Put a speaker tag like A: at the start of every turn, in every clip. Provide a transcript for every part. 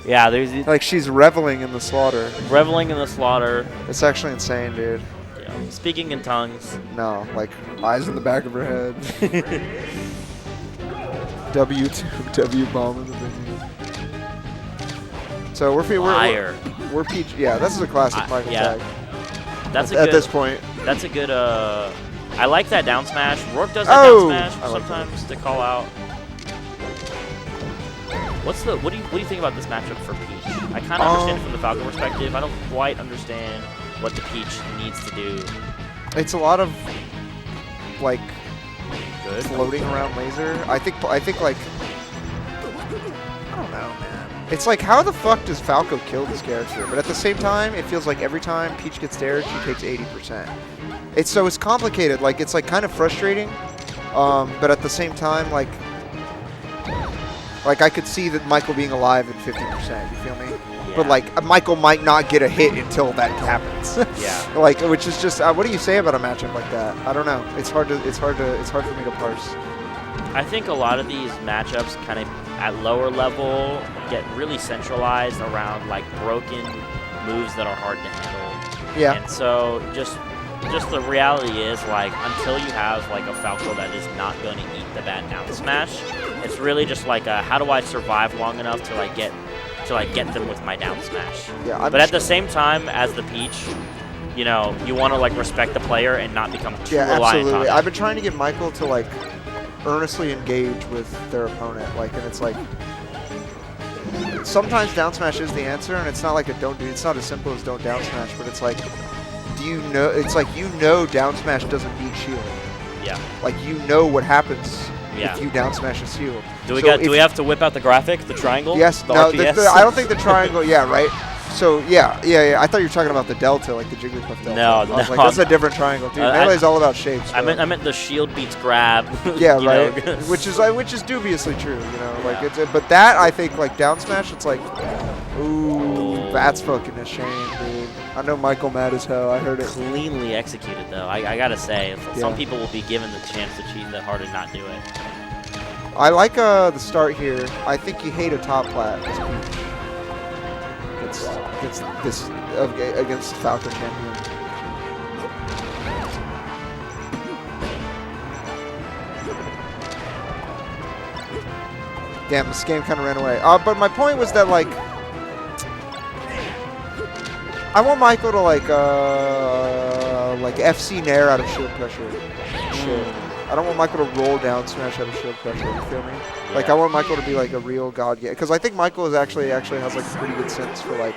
A: Yeah, there's
B: Like, she's reveling in the slaughter.
A: reveling in the slaughter.
B: It's actually insane, dude.
A: Yeah. Speaking in tongues.
B: No, like, eyes in the back of her head. W2, bomb in the venue. So we're peach. Yeah, this is a classic Michael tag.
A: That's
B: at this point.
A: That's a good. I like that down smash. Rourke does that down smash sometimes to call out. What do you think about this matchup for Peach? I kind of understand it from the Falco perspective. I don't quite understand what the Peach needs to do.
B: It's a lot of like floating around laser. I think like I don't know, man. It's like, how the fuck does Falco kill this character? But at the same time, it feels like every time Peach gets dared, she takes 80%. It's complicated. Like, it's like kind of frustrating, but at the same time, like I could see that Michael being alive at 50%. You feel me? Yeah. But like Michael might not get a hit until that happens.
A: Yeah.
B: Like, which is just what do you say about a matchup like that? I don't know. It's hard for me to parse.
A: I think a lot of these matchups kind of at lower level get really centralized around like broken moves that are hard to handle.
B: Yeah.
A: And so just the reality is, like, until you have like a Falco that is not going to eat the bad down smash, it's really just like how do I survive long enough to get them with my down smash.
B: Yeah.
A: But at the same time, as the Peach, you know, you want to like respect the player and not become too reliant on it.
B: I've been trying to get Michael to like earnestly engage with their opponent, like, and it's like sometimes down smash is the answer, and it's not like it's not as simple as don't down smash, but it's like, it's like down smash doesn't beat shield.
A: Yeah.
B: Like, you know what happens if you down smash a shield.
A: Do we have to whip out the graphic, the triangle?
B: Yes.
A: The
B: No,
A: RPS?
B: I don't think the triangle. Yeah, right. So yeah. I thought you were talking about the delta, like the Jigglypuff delta.
A: No,
B: I was like, that's a different triangle, dude. Melee's all about shapes.
A: I meant the shield beats grab.
B: Yeah, right. which is dubiously true, you know. Like but that, I think, like down smash, it's like, ooh, that's fucking a shame, dude. I know Michael mad as hell. I heard it.
A: Cleanly executed, though. I gotta say, some people will be given the chance to cheat that hard and not do it.
B: I like the start here. I think you hate a top plat as Peach. Against the Falco champion. Damn, this game kind of ran away. But my point was that, like, I want Michael to like FC Nera out of shield pressure. Shit. I don't want Michael to roll down smash out of shield pressure. You feel me? Yeah. Like, I want Michael to be like a real god. Yeah, because I think Michael is actually has like a pretty good sense for like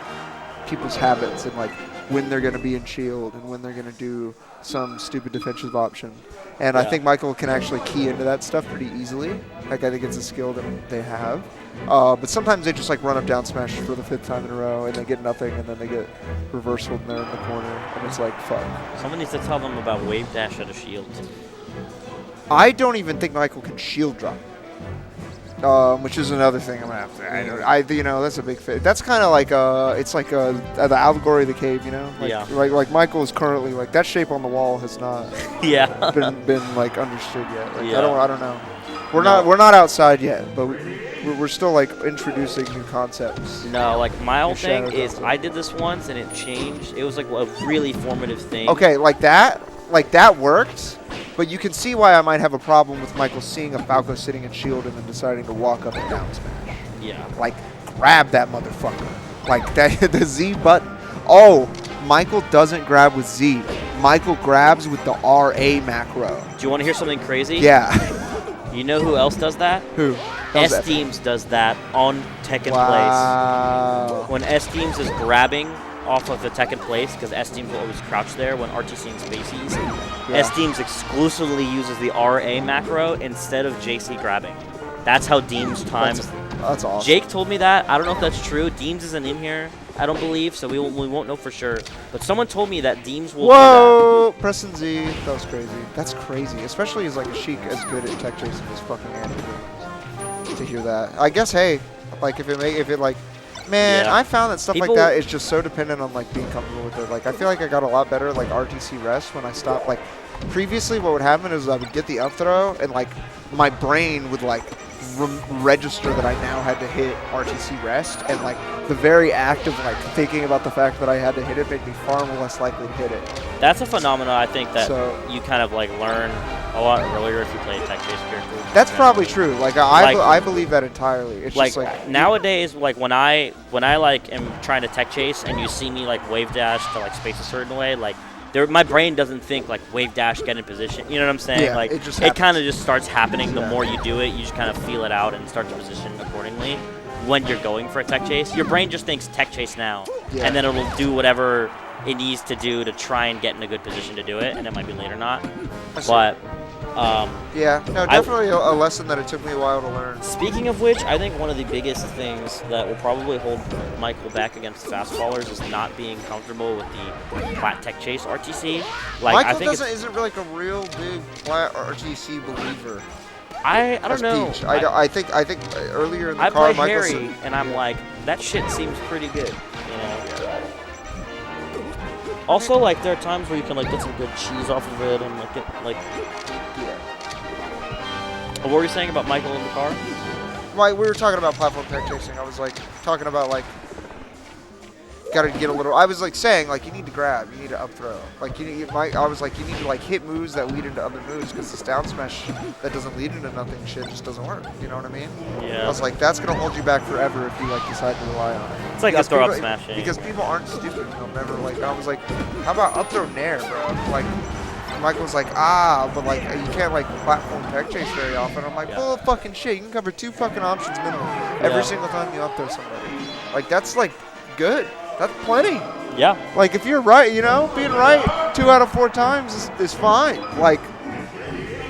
B: people's habits and like when they're gonna be in shield and when they're gonna do some stupid defensive option. And I think Michael can actually key into that stuff pretty easily. Like, I think it's a skill that they have. But sometimes they just like run up down smash for the 5th time in a row and they get nothing, and then they get reversal and they're in the corner, and it's like, fuck.
A: Someone needs to tell them about wave dash out of shield.
B: I don't even think Michael can shield drop. Which is another thing I'm gonna have to. You know, that's a big fit. That's kind of like it's like the allegory of the cave, you know. Like, like Michael is currently like that shape on the wall has not been like understood yet. Like, I don't know. We're not outside yet, but we're still like introducing new concepts.
A: No, like my whole thing is I did this once and it changed. It was like a really formative thing.
B: Okay, like that worked. But you can see why I might have a problem with Michael seeing a Falco sitting in shield and then deciding to walk up and down smash.
A: Yeah.
B: Like, grab that motherfucker. Like, that the Z button. Oh, Michael doesn't grab with Z. Michael grabs with the RA macro.
A: Do you want to hear something crazy?
B: Yeah.
A: You know who else does that?
B: Who?
A: S-Teams does that on Tekken place. When S-Teams is grabbing off of the Tekken place, because S-Teams will always crouch there when RTC and Spaceys. S-Teams exclusively uses the RA macro instead of JC grabbing. That's how Deems times.
B: That's awesome.
A: Jake told me that. I don't know if that's true. Deems isn't in here, I don't believe, so we won't know for sure. But someone told me that Deems will do that.
B: Press and Z. That was crazy. That's crazy. Especially as like a Sheik as good at tech chasing as fucking Andy. To hear that. I guess, hey, like if it like, man, I found that stuff like that is just so dependent on like being comfortable with it. Like, I feel like I got a lot better at like RTC rest when I stopped. Like, previously what would happen is I would get the up throw and like my brain would like register that I now had to hit RTC rest, and like the very act of like thinking about the fact that I had to hit it made me far less likely to hit it.
A: That's a phenomenon I think that you kind of like learn a lot earlier if you play a tech chase character.
B: That's probably true. Like I believe that entirely. It's
A: like,
B: just like
A: nowadays, like when I like am trying to tech chase and you see me like wave dash to like space a certain way, like my brain doesn't think like wave dash, get in position. You know what I'm saying?
B: Yeah,
A: like it kind of just starts happening. The more you do it, you just kind of feel it out and start to position accordingly. When you're going for a tech chase, your brain just thinks tech chase now, and then it'll do whatever it needs to do to try and get in a good position to do it, and it might be late or not. But
B: yeah, no, definitely a lesson that it took me a while to learn.
A: Speaking of which, I think one of the biggest things that will probably hold Michael back against fast fallers is not being comfortable with the plat tech chase RTC. Like,
B: Michael
A: I think
B: isn't really like a real big plat RTC believer.
A: I don't know.
B: Peach. I think earlier in the car,
A: I play
B: Michael
A: Harry, and I'm like, that shit seems pretty good, you know. Also, like, there are times where you can like get some good cheese off of it and like get like. What were you saying about Michael in the car?
B: Well, we were talking about platform tech chasing. I was like talking about like gotta get a little. I was like saying like you need to grab, you need to up throw. Like I was like you need to like hit moves that lead into other moves because this down smash that doesn't lead into nothing shit just doesn't work. You know what I mean?
A: Yeah.
B: I was like that's gonna hold you back forever if you like decide to rely on it.
A: It's like up throw up smashing.
B: Because people aren't stupid. They'll never like. I was like, how about up throw Nera, bro? Like. Michael was like, but like you can't like platform tech chase very often. I'm like, well, fucking shit. You can cover 2 fucking options minimum every single time you up throw somebody. Like that's like good. That's plenty.
A: Yeah.
B: Like if you're right, you know, being right 2 out of 4 times is fine. Like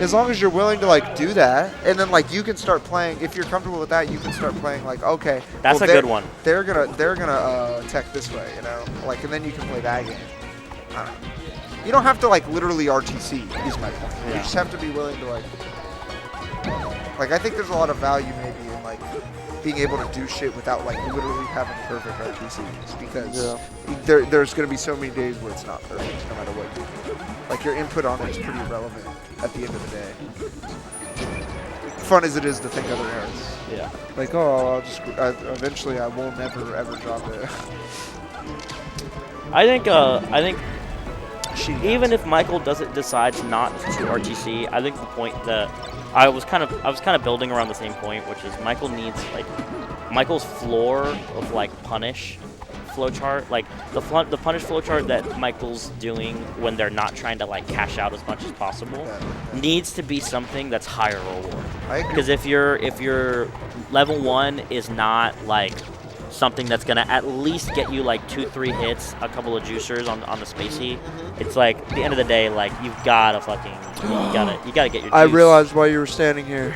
B: as long as you're willing to like do that, and then like you can start playing. If you're comfortable with that, you can start playing like okay.
A: That's a good one.
B: They're gonna tech this way, you know. Like and then you can play that game. I don't know. You don't have to like literally RTC is my point. You just have to be willing to like I think there's a lot of value maybe in like being able to do shit without like literally having perfect RTCs because there's going to be so many days where it's not perfect no matter what you do. Like your input on it is pretty irrelevant at the end of the day. Fun as it is to think other errors.
A: Yeah.
B: Like I'll just eventually I will never ever drop it.
A: I think even if Michael decides not to RTC, I think the point that I was kind of building around the same point, which is Michael needs like Michael's floor of like punish flowchart, like the punish flowchart that Michael's doing when they're not trying to like cash out as much as possible needs to be something that's higher reward. Because if your level 1 is not like something that's gonna at least get you like 2-3 hits, a couple of juicers on the spacey. It's like at the end of the day, like you've gotta fucking you gotta get your juice.
B: I realized why you were standing here.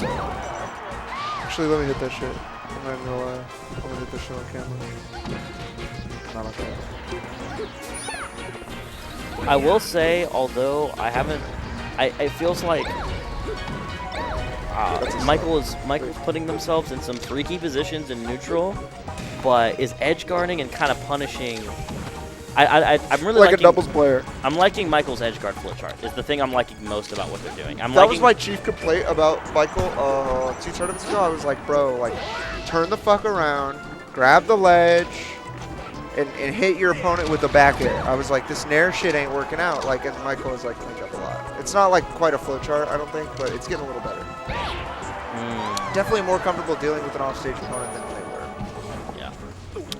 B: Actually, let me hit that shit. I'm not gonna lie. I'm gonna hit that shit on camera. Not on camera.
A: I will say, although I haven't, it feels like Michael's putting themselves in some freaky positions in neutral, but is edge guarding and kind of punishing. I'm really
B: like
A: liking,
B: a doubles player.
A: I'm liking Michael's edge guard flowchart. Is the thing I'm liking most about what they're doing.
B: That was my chief complaint about Michael 2 tournaments ago. I was like, bro, like turn the fuck around, grab the ledge, and hit your opponent with the back air. I was like, this Nair shit ain't working out. Like, and Michael was like, cleaned up a lot. It's not like quite a flowchart, I don't think, but it's getting a little better. Definitely more comfortable dealing with an offstage opponent than they were.
A: Yeah.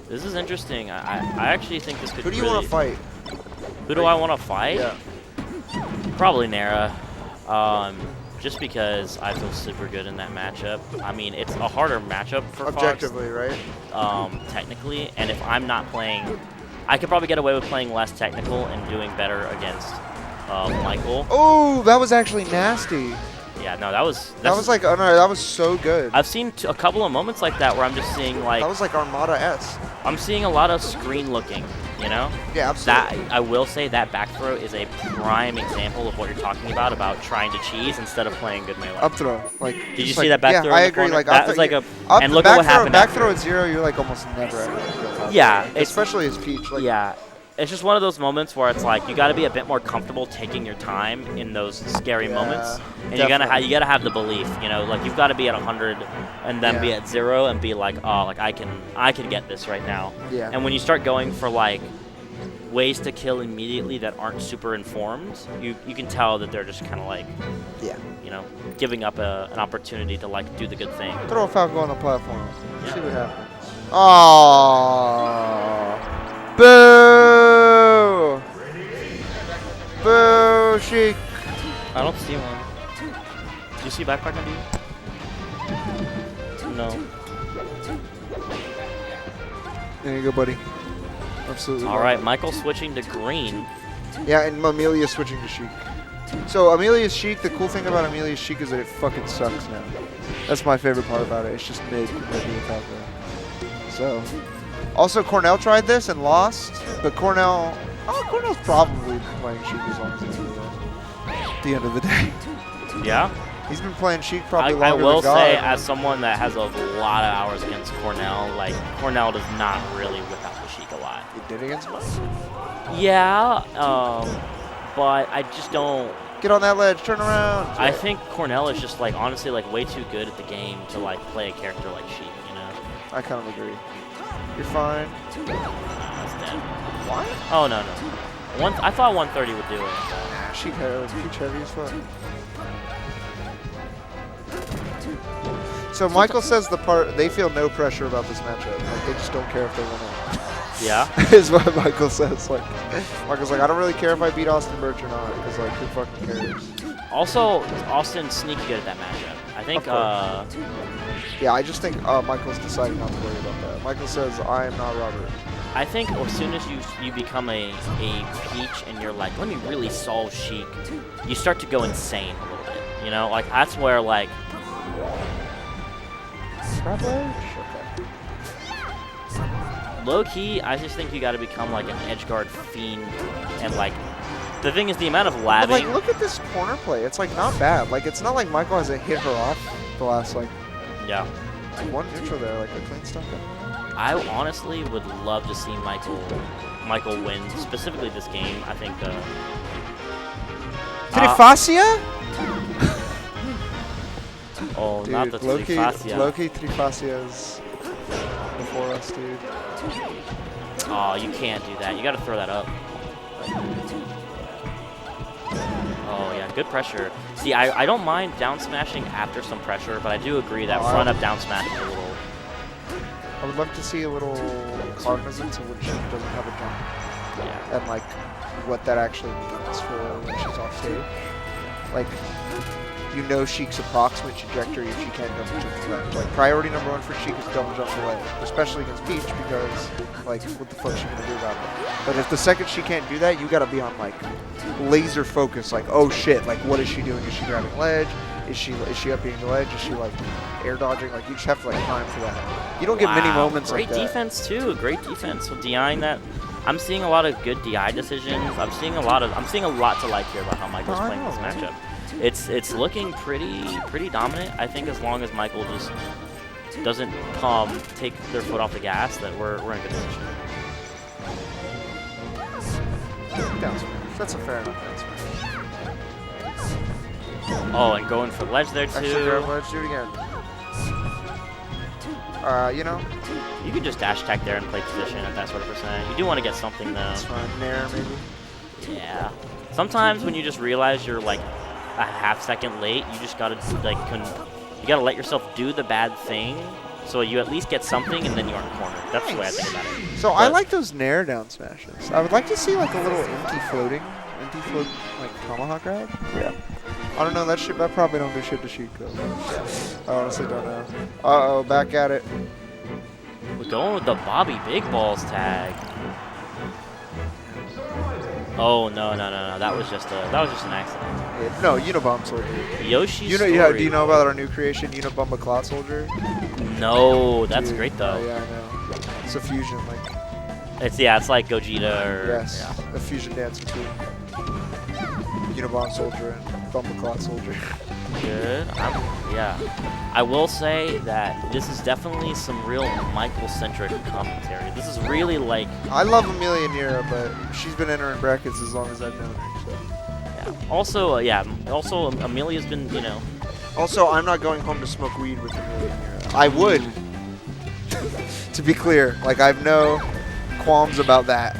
A: This is interesting. I actually think this could
B: Who do you
A: really,
B: want to fight?
A: Who do I want to fight?
B: Yeah.
A: Probably Nera. Just because I feel super good in that matchup. I mean, it's a harder matchup for
B: objectively,
A: Fox,
B: right?
A: Technically, and if I'm not playing, I could probably get away with playing less technical and doing better against Michael.
B: Oh, that was actually nasty.
A: Yeah, no, that was
B: like, oh no, that was so good.
A: I've seen a couple of moments like that where I'm just seeing like
B: that was like Armada S.
A: I'm seeing a lot of screen looking, you know?
B: Yeah, absolutely.
A: That I will say that back throw is a prime example of what you're talking about trying to cheese instead of playing good melee.
B: Up throw, like.
A: Did you see that back throw?
B: Yeah, I
A: in the
B: agree.
A: corner?
B: Like
A: that was like and look at what happened.
B: Back throw at 0, you're like almost never ever.
A: Yeah,
B: especially as Peach. Like,
A: yeah. it's just one of those moments where it's like you got to be a bit more comfortable taking your time in those scary moments, and you gotta have the belief, you know, like you've got to be at 100 and then be at 0 and be like, oh, like I can get this right now.
B: Yeah.
A: And when you start going for like ways to kill immediately that aren't super informed, you can tell that they're just kind of like, you know, giving up an opportunity to like do the good thing.
B: Throw a Falco on the platform. See what happens. Oh. Boo! Boo, Sheik.
A: I don't see one. Do you see backpack on you? No.
B: There you go, buddy. Absolutely.
A: All right, Michael switching to green.
B: Yeah, and Amelia switching to Sheik. So Amelia's Sheik, the cool thing about Amelia's Sheik is that it fucking sucks now. That's my favorite part about it. It's just mid compared to the Falco. So, also Cornell tried this and lost, but Cornell's probably playing Sheik as long as he's doing it. At the end of the day.
A: Yeah?
B: He's been playing Sheik probably longer
A: I will
B: than God.
A: say, as someone that has a lot of hours against Cornell, like, Cornell does not really whip out the Sheik a lot.
B: He did against him?
A: Yeah, but I just don't...
B: Get on that ledge, turn around!
A: I think Cornell is just, like, honestly, like, way too good at the game to, like, play a character like Sheik, you know?
B: I kind of agree. You're fine.
A: That's dead.
B: What?
A: Oh, no. I thought 130 would do it.
B: Nah, Sheik heavy as fuck. So Michael says they feel no pressure about this matchup. Like they just don't care if they win it.
A: Yeah.
B: Is what Michael says. Like Michael's like, I don't really care if I beat Austin Birch or not, because like who fucking cares?
A: Also, Austin's sneaky good at that matchup. I think.
B: Yeah, I just think Michael's deciding not to worry about that. Michael says, I am not Robert.
A: I think as soon as you become a Peach and you're like, let me really solve Sheik, you start to go insane a little bit. You know, like that's where like.
B: Okay.
A: Low key, I just think you got to become like an edge guard fiend, and like the thing is the amount of labbing.
B: But, like, look at this corner play. It's like not bad. Like it's not like Michael hasn't hit her off the last like.
A: Yeah.
B: One neutral there, like a clean stuff.
A: I honestly would love to see Michael win, specifically this game. I think.
B: Trifacia?
A: Oh,
B: dude,
A: not the Trifacia.
B: Loki Trifacia's before us, dude.
A: Oh, you can't do that. You got to throw that up. Oh, yeah, good pressure. See, I don't mind down smashing after some pressure, but I do agree that front up down smash is a little...
B: I would love to see a little cognizance of when she doesn't have a jump.
A: Yeah.
B: And, like, what that actually means for when she's off stage. Like, you know Sheik's approximate trajectory if she can't double jump the ledge. Like, priority number 1 for Sheik is double jump the ledge, especially against Peach because, like, what the fuck's she gonna do about it? But if the second she can't do that, you gotta be on, like, laser focus. Like, oh shit, like, what is she doing? Is she grabbing ledge? Is she up being the ledge? Is she, like, air dodging? Like, you just have to, like, time for that. You don't get many moments like that.
A: Great defense, too. Great defense. So, DIing that. I'm seeing a lot of good DI decisions. I'm seeing a lot to like here about how Michael's playing this matchup. It's looking pretty dominant. I think as long as Michael just doesn't take their foot off the gas, that we're in good position.
B: Down smash. That's a fair enough down smash.
A: Oh, and going for ledge there too.
B: Actually, grab ledge, do it again. You know.
A: You could just dash attack there and play position at that sort of percent. You do want to get something though.
B: That's fine. Nera maybe.
A: Yeah. Sometimes when you just realize you're like a half-second late, you just gotta like you gotta let yourself do the bad thing, so you at least get something, and then you aren't cornered. That's the way I think about it.
B: So I like those Nera down smashes. I would like to see like a little empty float like tomahawk grab. Yeah. I don't know that shit. That probably don't do shit to Sheik though. I honestly don't know. Uh-oh, back at it.
A: We're going with the Bobby Big Balls tag. Oh no! That was just an accident.
B: No, Unibomb Soldier.
A: Yoshi's
B: do you know about our new creation, Unibomba Cloud Soldier?
A: No, that's great though.
B: Yeah, I know. It's a fusion, like.
A: It's like Gogeta or.
B: Yes. Yeah. A fusion dance between Unibomb Soldier and Bumba Cloud Soldier.
A: Good. Yeah. I will say that this is definitely some real Michael-centric commentary. This is really like...
B: I love Amelia Nera, but she's been entering brackets as long as I've known her. So.
A: Yeah. Also, Also, Amelia's been, you know...
B: Also, I'm not going home to smoke weed with Amelia Nera. I would. To be clear. Like, I have no qualms about that.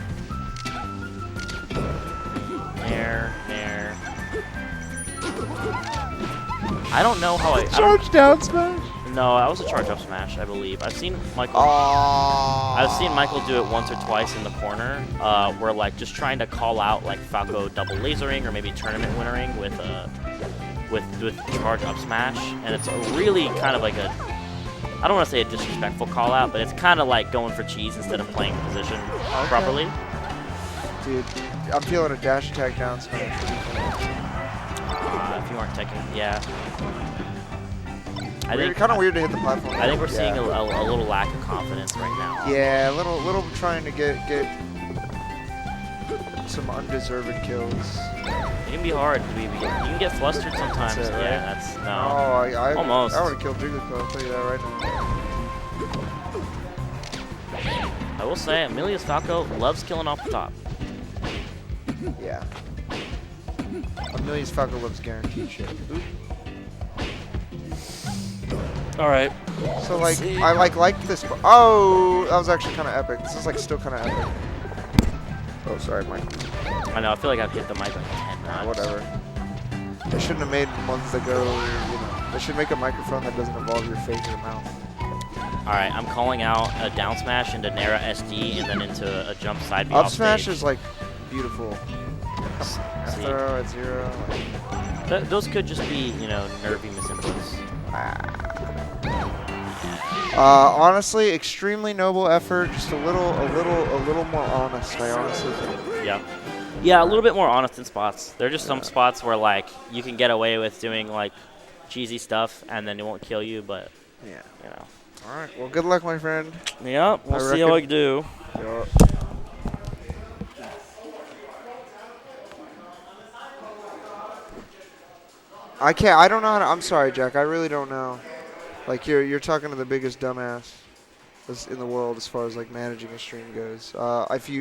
A: Nair. I don't know how I...
B: Charge down smash?
A: No, that was a charge up smash, I believe. I've seen Michael...
B: Oh.
A: I've seen Michael do it once or twice in the corner, where like just trying to call out like Falco double lasering or maybe tournament winnering with charge up smash, and it's a really kind of like a... I don't want to say a disrespectful call out, but it's kind of like going for cheese instead of playing the position properly.
B: Dude, I'm feeling a dash attack down smash.
A: If you aren't taking, yeah. I think
B: kind of weird to hit the platform.
A: I think we're seeing a little lack of confidence right now.
B: Yeah, a little trying to get some undeserved kills.
A: It can be hard. You can get flustered sometimes.
B: That's it, right?
A: Yeah, that's no.
B: Oh,
A: almost.
B: I would have killed Jigglypuff. I'll tell you that right now.
A: I will say, Amelia's Falco loves killing off the top.
B: Yeah. Amelia's Falco loves guaranteed shit. Oop.
A: All right.
B: So like, I like this. Oh, that was actually kind of epic. This is like still kind of epic. Oh, sorry, Mike.
A: I know. I feel like I've hit the mic like 10 times.
B: Whatever. They shouldn't have made ones that go. They should make a microphone that doesn't involve your face or mouth.
A: All right, I'm calling out a down smash into Nera SD and then into a jump side B
B: Up smash is like beautiful.
A: See,
B: Throw at 0.
A: those could just be, you know, nervy misinputs.
B: Honestly, extremely noble effort. Just a little more honest. I honestly think.
A: Yeah, a little bit more honest in spots. There are just some spots where like you can get away with doing like cheesy stuff and then it won't kill you, but you know.
B: All right. Well, good luck, my friend.
A: Yeah, we'll see how I do.
B: Yep. I can't. I don't know how to. I'm sorry, Jack. I really don't know. Like you're talking to the biggest dumbass in the world as far as like managing a stream goes. If you